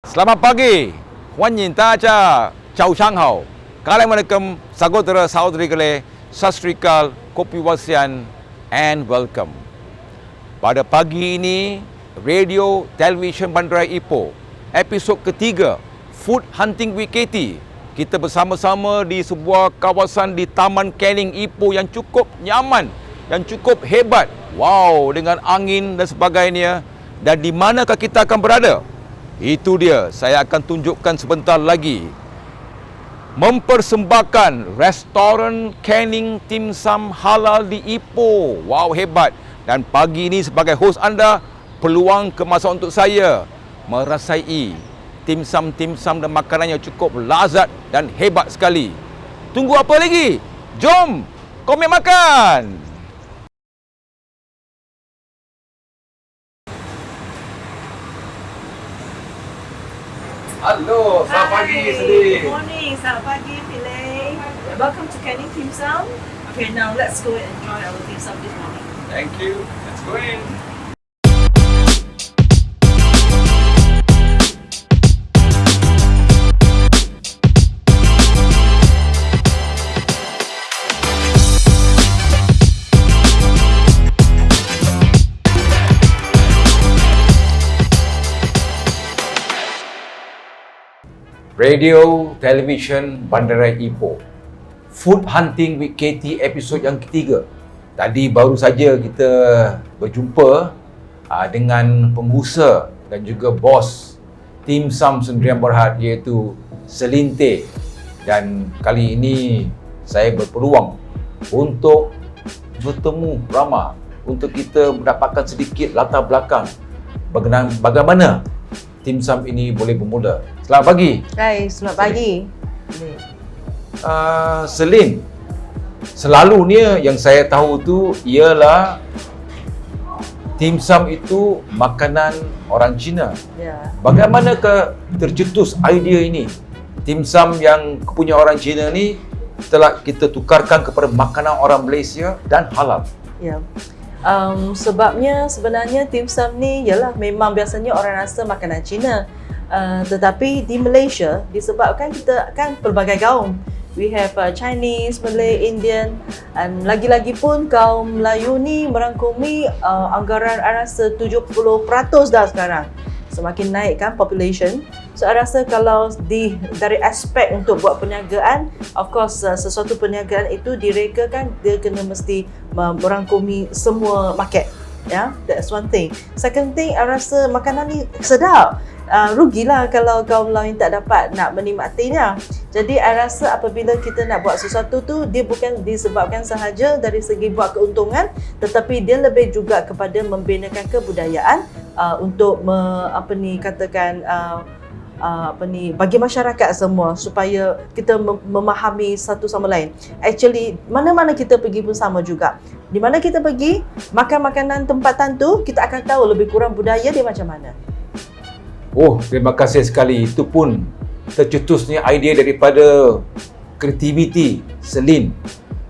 Selamat pagi, 欢迎大家早上好. Assalamualaikum, saudara-saudari, sastrikal, kopi wasian, and welcome. Pada pagi ini, Radio Television Bandaraya Ipoh, episod ketiga, Food Hunting with Katie. Kita bersama-sama di sebuah kawasan di Taman Canning Ipoh yang cukup nyaman, yang cukup hebat. Wow, dengan angin dan sebagainya. Dan di manakah kita akan berada? Itu dia, saya akan tunjukkan sebentar lagi. Mempersembahkan restoran Canning Dim Sum Halal di Ipoh. Wow, hebat. Dan pagi ini sebagai hos anda, peluang kemasan untuk saya merasai dim sum dan makanan yang cukup lazat dan hebat sekali. Tunggu apa lagi? Jom, komen makan! Halo, selamat pagi, Sri. Good morning, selamat pagi, Pilih. Welcome to Canning Dim Sum. Okay, now let's go and enjoy our dim sum this morning. Thank you. Let's go in. Radio Television Bandaraya Ipoh, Food Hunting with Katie episod yang ketiga. Tadi baru saja kita berjumpa dengan pengusaha dan juga bos Dim Sum Sdn Bhd iaitu Selintir. Dan kali ini saya berpeluang untuk bertemu Rama untuk kita mendapatkan sedikit latar belakang bagaimana Dim Sum ini boleh bermula. Selamat pagi. Hai, selamat pagi. Selin, selalunya yang saya tahu tu ialah Dim Sum itu makanan orang Cina. Ya. Bagaimanakah tercetus idea ini? Dim Sum yang punya orang Cina ni telah kita tukarkan kepada makanan orang Malaysia dan halal. Ya. Sebabnya sebenarnya dim sum ni ialah memang biasanya orang rasa makanan Cina. Tetapi di Malaysia disebabkan kita kan pelbagai kaum. We have Chinese, Malay, Indian, dan lagi-lagi pun kaum Melayu ni merangkumi anggaran saya rasa 70% dah sekarang. Semakin naik kan population. So saya rasa kalau dari aspek untuk buat perniagaan, of course sesuatu perniagaan itu direkakan dia kena mesti merangkumi semua market. Ya, that's one thing. Second thing, saya rasa makanan ni sedap. Rugilah kalau kaum lain tak dapat nak menikmatinya. Jadi saya rasa apabila kita nak buat sesuatu tu, dia bukan disebabkan sahaja dari segi buat keuntungan, tetapi dia lebih juga kepada membinakan kebudayaan untuk bagi masyarakat semua supaya kita memahami satu sama lain. Actually, mana-mana kita pergi pun sama juga. Di mana kita pergi, makan makanan tempatan tu, kita akan tahu lebih kurang budaya dia macam mana. Oh, terima kasih sekali. Itu pun tercetusnya idea daripada kreativiti Selin.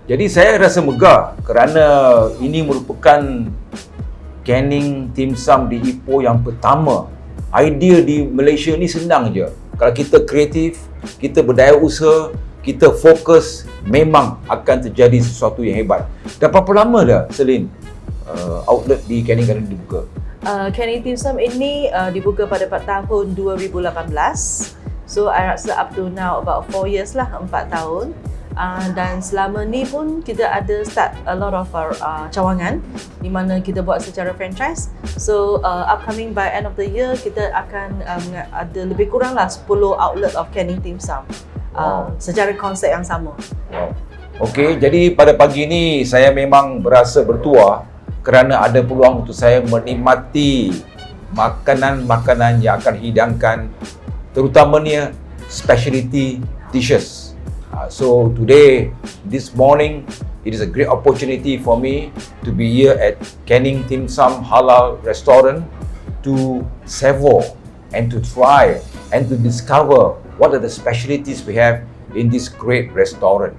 Jadi saya rasa megah kerana ini merupakan Canning Dim Sum di Ipoh yang pertama. Idea di Malaysia ni senang je. Kalau kita kreatif, kita berdaya usaha, kita fokus, memang akan terjadi sesuatu yang hebat. Dah berapa lama dah Selin outlet di Canning Garden dibuka? Canning Dim Sum ini dibuka pada tahun 2018. So I rasa up to now about 4 years lah, 4 tahun. Dan selama ni pun kita ada start a lot of cawangan di mana kita buat secara franchise. So upcoming by end of the year kita akan ada lebih kurang lah 10 outlet of Canning Dim Sum secara konsep yang sama. Wow. Okey, jadi pada pagi ni saya memang berasa bertuah kerana ada peluang untuk saya menikmati makanan-makanan yang akan hidangkan, terutamanya specialty dishes. So today, this morning, it is a great opportunity for me to be here at Canning Dim Sum Halal Restaurant to savor and to try and to discover what are the specialties we have in this great restaurant.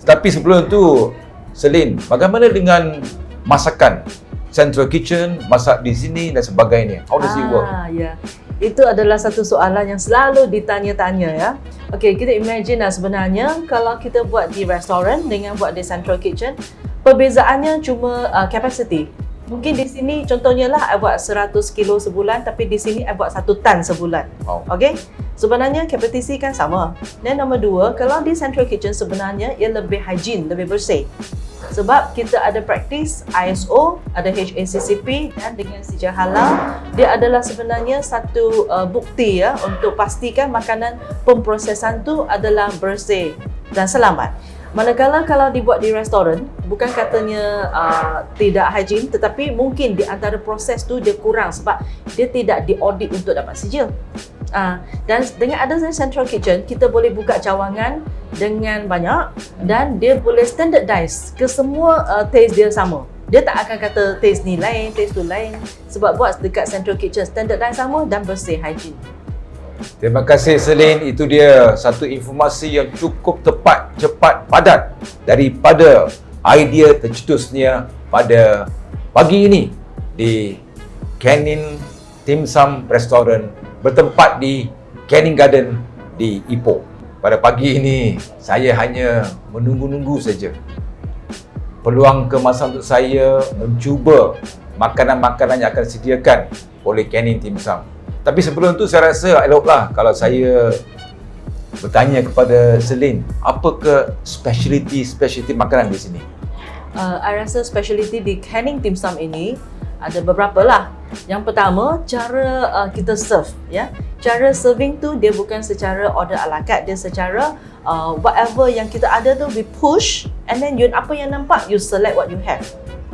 Tetapi sebelum itu, Selin, bagaimana dengan masakan? Central kitchen, masak di sini dan sebagainya. How does it work? Yeah. Itu adalah satu soalan yang selalu ditanya-tanya ya. Okey, kita imagine lah sebenarnya kalau kita buat di restoran dengan buat di central kitchen, perbezaannya cuma capacity. Mungkin di sini contohnya lah I buat 100 kilo sebulan, tapi di sini I buat 1 tan sebulan. Wow. Okey? Sebenarnya kapasiti kan sama. Dan nombor dua, kalau di central kitchen sebenarnya ia lebih hygiene, lebih bersih. Sebab kita ada praktis ISO, ada HACCP dan dengan sejarah halal, dia adalah sebenarnya satu bukti ya untuk pastikan makanan pemprosesan tu adalah bersih dan selamat. Manakala kalau dibuat di restoran, bukan katanya tidak hygiene, tetapi mungkin di antara proses tu dia kurang sebab dia tidak diaudit untuk dapat sijil. Dan dengan adanya central kitchen, kita boleh buka cawangan dengan banyak dan dia boleh standardize ke semua taste dia sama. Dia tak akan kata taste ni lain, taste tu lain. Sebab buat dekat central kitchen, standardize sama dan bersih, hygiene. Terima kasih Selin, itu dia satu informasi yang cukup tepat, cepat, padat daripada idea tercetusnya pada pagi ini di Canning Dim Sum Restaurant bertempat di Canning Garden di Ipoh. Pada pagi ini saya hanya menunggu-nunggu saja peluang kemasan untuk saya mencuba makanan-makanan yang akan disediakan oleh Canning Dim Sum. Tapi sebelum tu saya rasa eloklah kalau saya bertanya kepada Selin, apakah speciality makanan di sini? I rasa speciality di Canning Dim Sum ini ada beberapa lah. Yang pertama, cara kita serve ya. Cara serving tu dia bukan secara order a la carte, dia secara whatever yang kita ada tu we push and then you apa yang nampak you select what you have.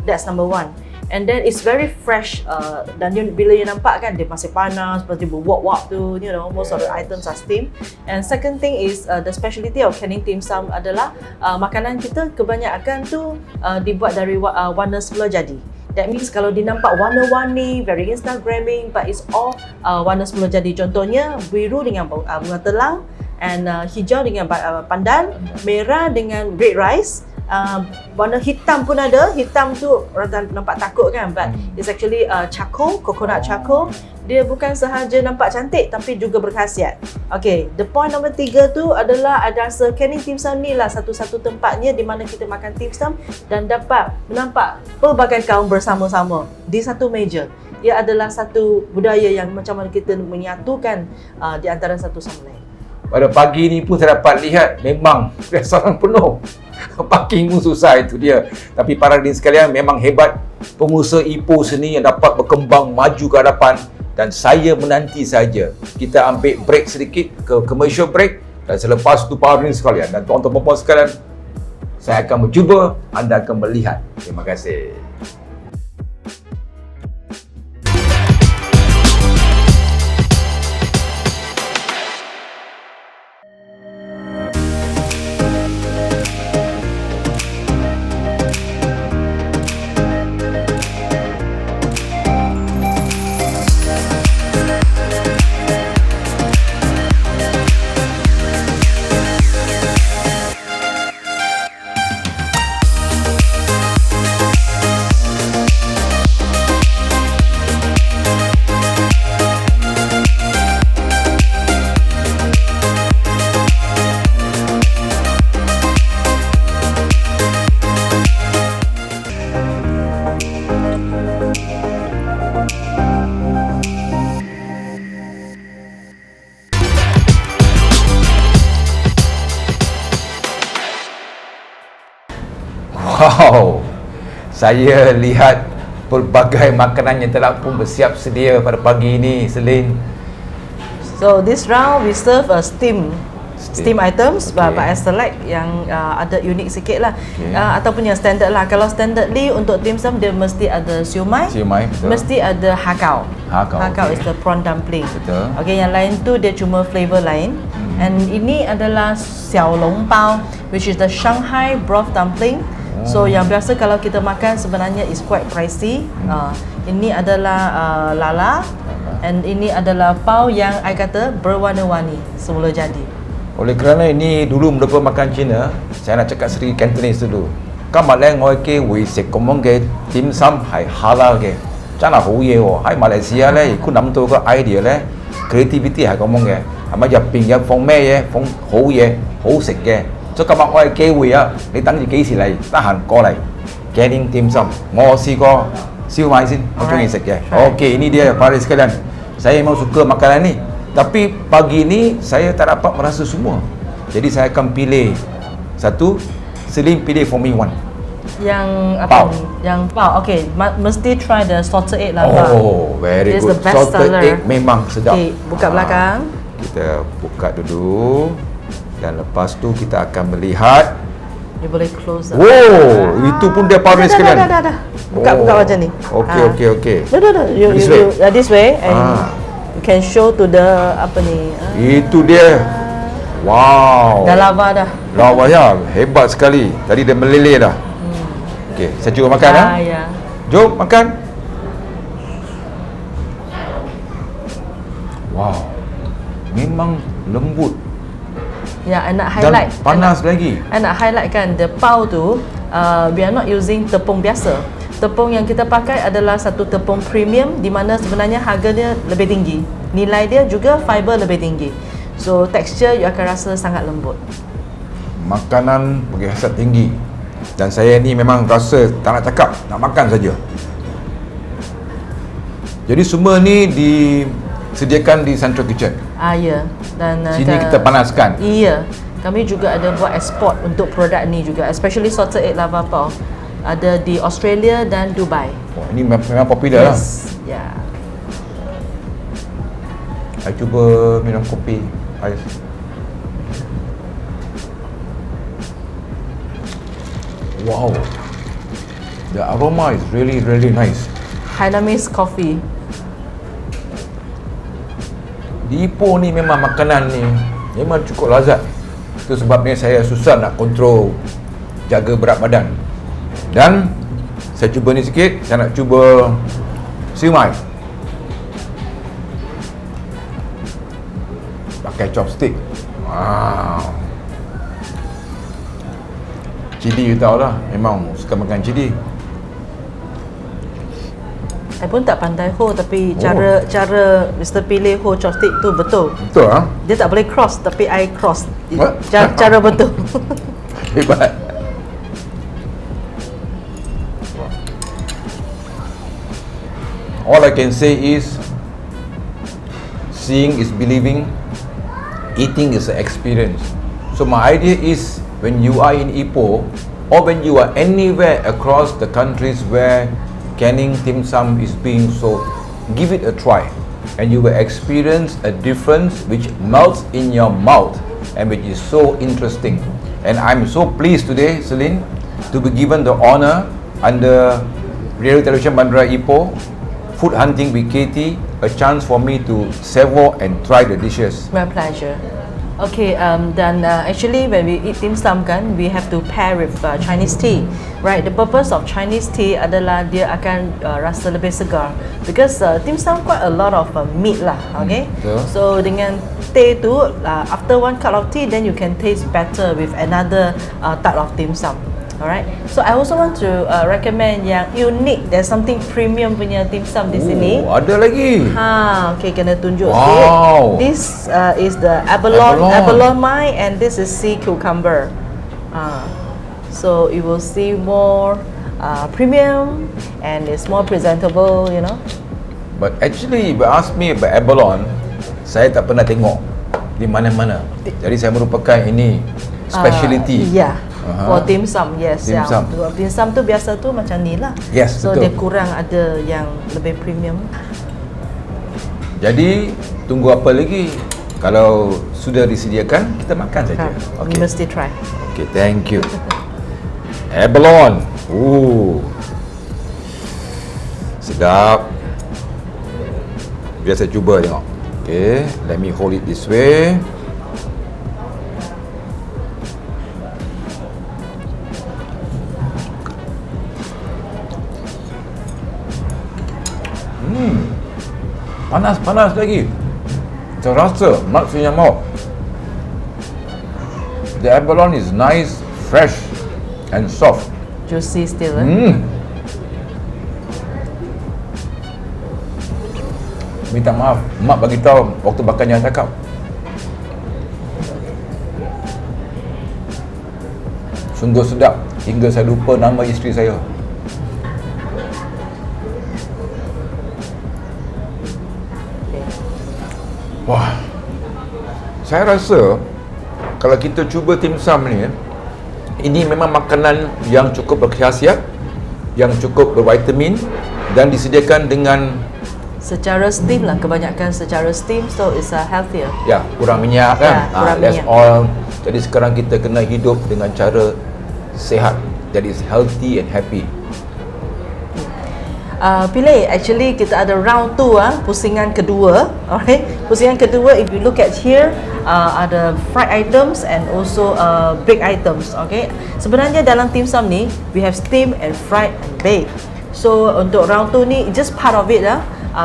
That's number one. And then it's very fresh dan bila you nampak kan dia masih panas seperti berwak-wak tu, you know, most of the items are steamed. And second thing is the speciality of Canning Dim Sum adalah makanan kita kebanyakan tu dibuat dari warna semula jadi. That means kalau dinampak warna-warni, very Instagramming, but it's all warna semula jadi. Contohnya biru dengan bunga telang, and hijau dengan pandan, merah dengan red rice. Warna hitam pun ada. Hitam tu orang nampak takut kan, but it's actually charcoal, coconut charcoal. Dia bukan sahaja nampak cantik tapi juga berkhasiat. Okay, the point nombor 3 tu adalah ada rasa Canning Dim Sum ni lah satu-satu tempatnya di mana kita makan dim sum dan dapat menampak pelbagai kaum bersama-sama di satu meja. Ia adalah satu budaya yang macam mana kita menyatukan di antara satu sama lain. Pada pagi ni pun saya dapat lihat memang restoran penuh. Parking pun susah, itu dia. Tapi para hadirin sekalian, memang hebat pengusaha Ipoh seni yang dapat berkembang maju ke hadapan, dan saya menanti saja. Kita ambil break sedikit, ke commercial break, dan selepas itu para hadirin sekalian dan tuan-tuan dan puan sekalian, saya akan mencuba, anda akan melihat. Terima kasih. Wow, saya lihat pelbagai makanan yang telah pun bersiap sedia pada pagi ini, Selin. So this round we serve a steam items, Okay. but I select yang ada unik sikit lah, Okay. ataupun yang standard lah. Kalau standardly untuk dim sum dia mesti ada siomay, Betul. mesti ada hakau. Hakau, is the prawn dumpling. Betul. Okay, yang lain tu dia cuma flavor lain. And ini adalah xiao long bao, which is the Shanghai broth dumpling. So yang biasa kalau kita makan sebenarnya is quite pricey. Ini adalah lala, and ini adalah pau yang I kata berwarna-warni semula jadi. Oleh kerana ini dulu merupakan makan Cina, saya nak cakap sedikit Cantonese dulu. Kan Malay ngoi ke wei se komong ke dim sum hai halal ke. Chana hu ye wo hai Malaysia le ku nam tu ko idea le. creativity 係咁樣嘅，係咪入邊有放咩嘢，放好嘢、好食嘅。所以今日我嘅機會啊，你等住幾時嚟？得閒過嚟 Canning Dim Sum。我試過燒賣先，我中意食嘅。Okey, ini dia para sekalian. Saya memang suka makanan ni. Tapi pagi ni saya tak dapat merasa semua. Jadi saya akan pilih satu. Celine pilih for me one. Yang apa Pau. ni? Yang pau. Okay, mesti try the salted egg lava. Oh, very It's good. the best Salted seller. egg memang sedap. Okay, buka belakang. Kita buka dulu. Dan lepas tu kita akan melihat. You boleh close up. Wow, itu pun dia power sekalian. Dah. Buka macam ni. Okey. No. This way. This way and you can show to the apa ni. Itu dia. Wow. Dah lava dah. Lawanya hebat sekali. Tadi dia meleleh dah. Okey, saya cuba makan Ya. Jom makan. Wow. Memang lembut Ya, I nak dan highlight. panas lagi. I nak highlight kan the pau tu, we are not using tepung biasa. Tepung yang kita pakai adalah satu tepung premium di mana sebenarnya harga dia lebih tinggi. Nilai dia juga fiber lebih tinggi. So texture you akan rasa sangat lembut. Makanan berkhasiat tinggi. Dan saya ni memang rasa tak nak cakap, nak makan saja. Jadi semua ni disediakan di Central Kitchen. Ya. Dan Sini kita panaskan. Iya. Kami juga ada buat ekspor untuk produk ni juga, especially salted egg lava pau. Ada di Australia dan Dubai. Oh, ini memang popular lah. Ya. Saya cuba minum kopi ais. Wow. The aroma is really nice. Hainanese coffee. Di Ipoh ni memang makanan ni memang cukup lazat. Itu sebabnya saya susah nak kontrol jaga berat badan. Dan saya cuba ni sikit, saya nak cuba siumai. Pakai chopstick. Wow. Cili you tahu lah, memang suka makan cili. Saya pun tak pandai ho, tapi cara Mr. pilih ho chopstick tu betul. Betul ah? Dia tak boleh cross, tapi I cross. What? Cara betul. Hebat. All I can say is seeing is believing, eating is an experience. So my idea is when you are in Ipoh or when you are anywhere across the countries where Canning Dim Sum is being sold, give it a try and you will experience a difference which melts in your mouth and which is so interesting. And I'm so pleased today, Celine, to be given the honor under Radio Television Bandara Ipoh, Food Hunting with Katie, a chance for me to savor and try the dishes. My pleasure. Okay, dan actually when we eat dim sum kan, we have to pair with Chinese tea, right? The purpose of Chinese tea adalah dia akan rasa lebih segar, because dim sum quite a lot of meat lah, okay? So dengan teh tu, after one cup of tea, then you can taste better with another type of dim sum. Alright, so I also want to recommend yang unique. There's something premium punya dim sum di sini. Oh, ada lagi. Okay, kena tunjuk Wow. sikit. This is the abalone mai, and this is sea cucumber. So you will see more premium and it's more presentable, you know. But actually, if you ask me about abalone, saya tak pernah tengok di mana-mana. Jadi saya merupakan ini speciality. Yeah. For dim sum, yes. Dim sum. Dim sum tu biasa tu macam ni lah. Yes, so betul. dia kurang ada yang lebih premium. Jadi tunggu apa lagi? Kalau sudah disediakan, kita makan saja. You mesti try. Okay, thank you. Abalone. Sedap. Biar saya cuba tengok. Okay, let me hold it this way. Panas lagi. Terasa melts in your mouth. The abalone is nice, fresh and soft. Juicy still. minta maaf. Mak bagi tahu waktu makan jangan cakap. Sungguh sedap hingga saya lupa nama isteri saya. Wah, saya rasa kalau kita cuba dim sum ni, ini memang makanan yang cukup berkhasiat, yang cukup bervitamin dan disediakan dengan Secara steam lah, kebanyakan secara steam, so it's healthier. ya kurang minyak kan. Ya, kurang Less minyak. oil. Jadi sekarang kita kena hidup dengan cara sihat. That is healthy and happy. Pilih, actually kita ada round 2 pusingan kedua. Alright, pusingan kedua, if you look at here, ada fried items and also baked items. Okay, sebenarnya dalam dim sum ni we have steam and fried and baked. So untuk round 2 ni just part of it lah.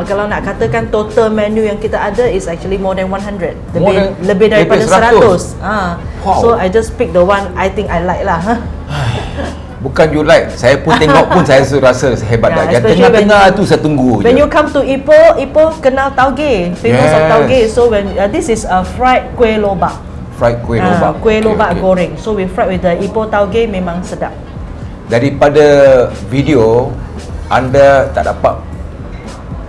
Kalau nak katakan total menu yang kita ada is actually more than 100, lebih daripada 100. Wow. So I just pick the one I think I like lah. Bukan you like, saya pun tengok pun saya rasa hebat dah. Yang especially tengah-tengah when- tu saya tunggu When je. you come to Ipoh kenal tauge, famous of Yes. tauge. So when this is a fried kuih lobak. Fried kuih lobak. Kuih Okay, lobak okay. goreng. So we fried with the Ipoh tauge, memang sedap. Daripada video, anda tak dapat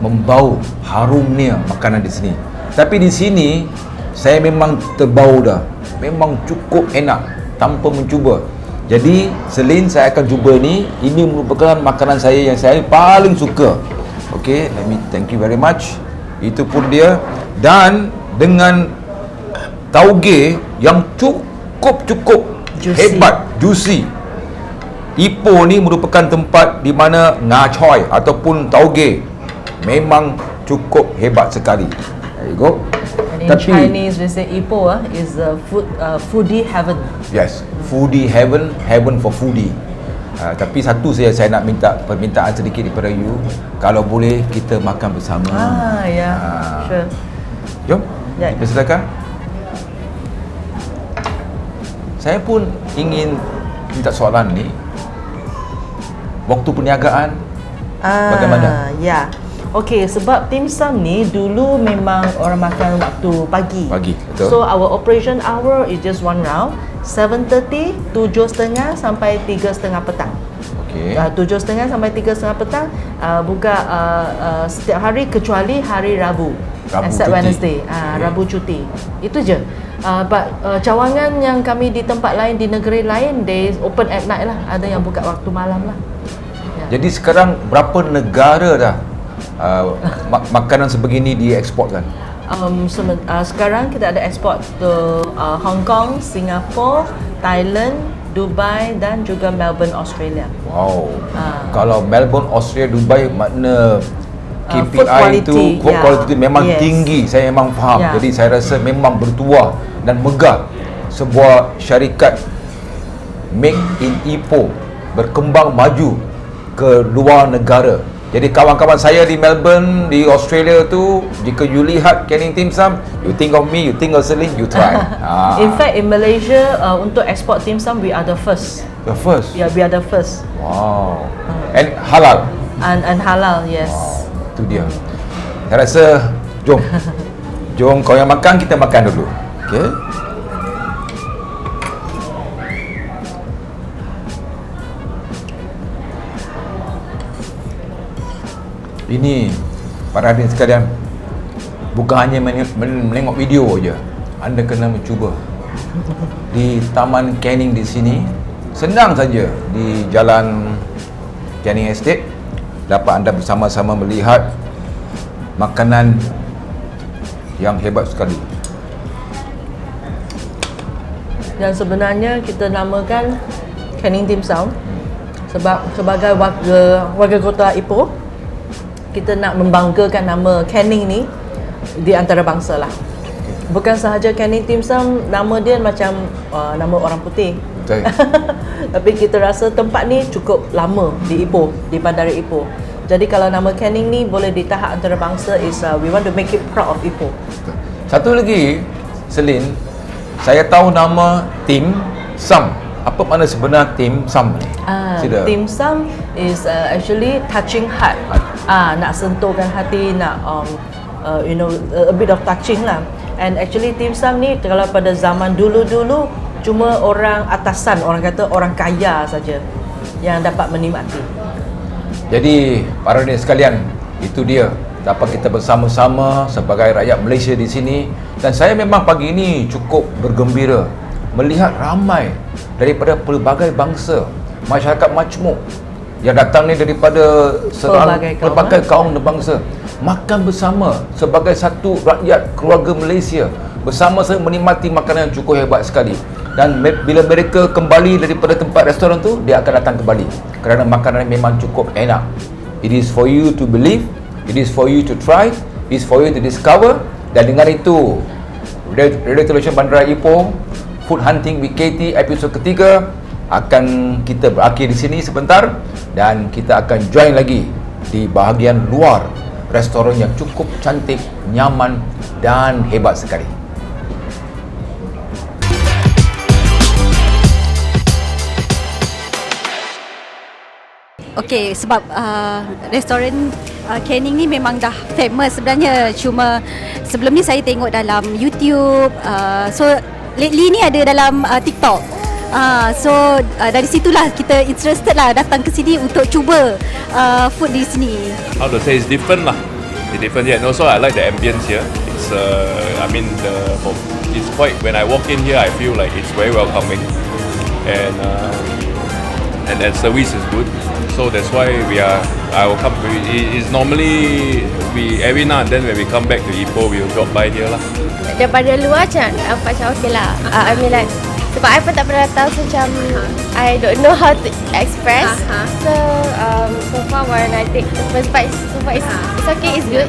membau harumnya makanan di sini. Tapi di sini saya memang terbau dah. Memang cukup enak tanpa mencuba. Jadi Selin, saya akan cuba ni. Ini merupakan makanan saya yang saya paling suka. Okay, let me thank you very much. Itu pun dia. Dan dengan tauge yang cukup Juicy. hebat, juicy. Ipoh ni merupakan tempat di mana ngacoy ataupun tauge memang cukup hebat sekali. There you go. And in Chinese we say Ipoh is a foodie heaven. Yes, foodie heaven, heaven for foodie. Tapi satu saya nak minta permintaan sedikit daripada you. Kalau boleh kita makan bersama. Sure. Jom, Ya. kita silakan. Saya pun ingin minta soalan ni. Waktu perniagaan bagaimana? Ya. Okay, sebab dim sum ni dulu memang orang makan waktu pagi. Pagi, betul. So our operation hour is just one round, 7:30, 7.30 sampai 3.30 petang. Okey. 7.30 sampai 3.30 petang, buka setiap hari kecuali hari Rabu. Rabu Except cuti. Wednesday. Rabu cuti. Itu je. But cawangan yang kami di tempat lain, di negeri lain, they open at night lah. Ada yang buka waktu malam lah. Jadi sekarang berapa negara dah makanan sebegini dieksportkan? Sekarang kita ada ekspor to Hong Kong, Singapore, Thailand, Dubai dan juga Melbourne, Australia. Wow. Kalau Melbourne, Australia, Dubai, makna KPI food quality, itu, food yeah. quality itu memang Yes. tinggi. Saya memang faham. Yeah. Jadi saya rasa memang bertuah dan megah sebuah syarikat Make in Ipoh berkembang maju ke luar negara. Jadi kawan-kawan saya di Melbourne, di Australia tu, jika you lihat Canning Dim Sum, you think of me, you think of Selin, you try. In fact, in Malaysia, untuk export dim sum, we are the first. The first. Yeah, we are the first. Wow. And halal. And halal, yes. Itu dia. Saya rasa jom. Jom kau yang makan, kita makan dulu. Okey. Ini para hadirin sekalian, bukan hanya menengok video aja. Anda kena mencuba. Di Taman Canning di sini senang saja, di Jalan Canning Estate dapat anda bersama-sama melihat makanan yang hebat sekali. Dan sebenarnya kita namakan Canning Dim Sum sebab sebagai warga kota Ipoh, kita nak membanggakan nama Canning ni di antarabangsa lah. Bukan sahaja Canning Dim Sum, nama dia macam nama orang putih. Betul. Tapi kita rasa tempat ni cukup lama di Ipoh, di Bandar Ipoh. Jadi kalau nama Canning ni boleh ditahap antarabangsa is we want to make it proud of Ipoh. Satu lagi, Selin, saya tahu nama Dim Sum. Apa makna sebenar Dim Sum ni? Sila. Dim Sum is actually touching heart. Nak sentuhkan hati, nak a bit of touching lah. And actually dim sum ni kalau pada zaman dulu-dulu cuma orang atasan, orang kata orang kaya saja yang dapat menikmati. Jadi para rakyat sekalian, itu dia dapat kita bersama-sama sebagai rakyat Malaysia di sini, dan saya memang pagi ini cukup bergembira melihat ramai daripada pelbagai bangsa, masyarakat majmuk yang datang ni daripada pelbagai kaum dan bangsa makan bersama sebagai satu rakyat keluarga Malaysia, bersama-sama menikmati makanan yang cukup hebat sekali. Dan bila mereka kembali daripada tempat restoran tu, dia akan datang kembali kerana makanan memang cukup enak. It is for you to believe, it is for you to try, it is for you to discover. Dan dengan itu, Radio Television Bandaraya Ipoh Food Hunting with KT episod ketiga akan kita berakhir di sini sebentar, dan kita akan join lagi di bahagian luar restoran yang cukup cantik, nyaman dan hebat sekali. Okey, sebab restoran Canning ni memang dah famous sebenarnya. Cuma sebelum ni saya tengok dalam YouTube. So lately ni ada dalam TikTok. So dari situlah kita interested lah datang ke sini untuk cuba food di sini. How to say, it's different lah. It's different here, and also I like the ambience here. It's it's quite, when I walk in here I feel like it's very welcoming, and the service is good. So that's why I will come. It's normally every now and then when we come back to Ipoh, we will drop by here lah. Daripada luar macam okay lah. I mean like, sebab I pun tak pernah tahu, so macam I don't know how to express. So so far when I take the first bite, so far it's okay, it's good.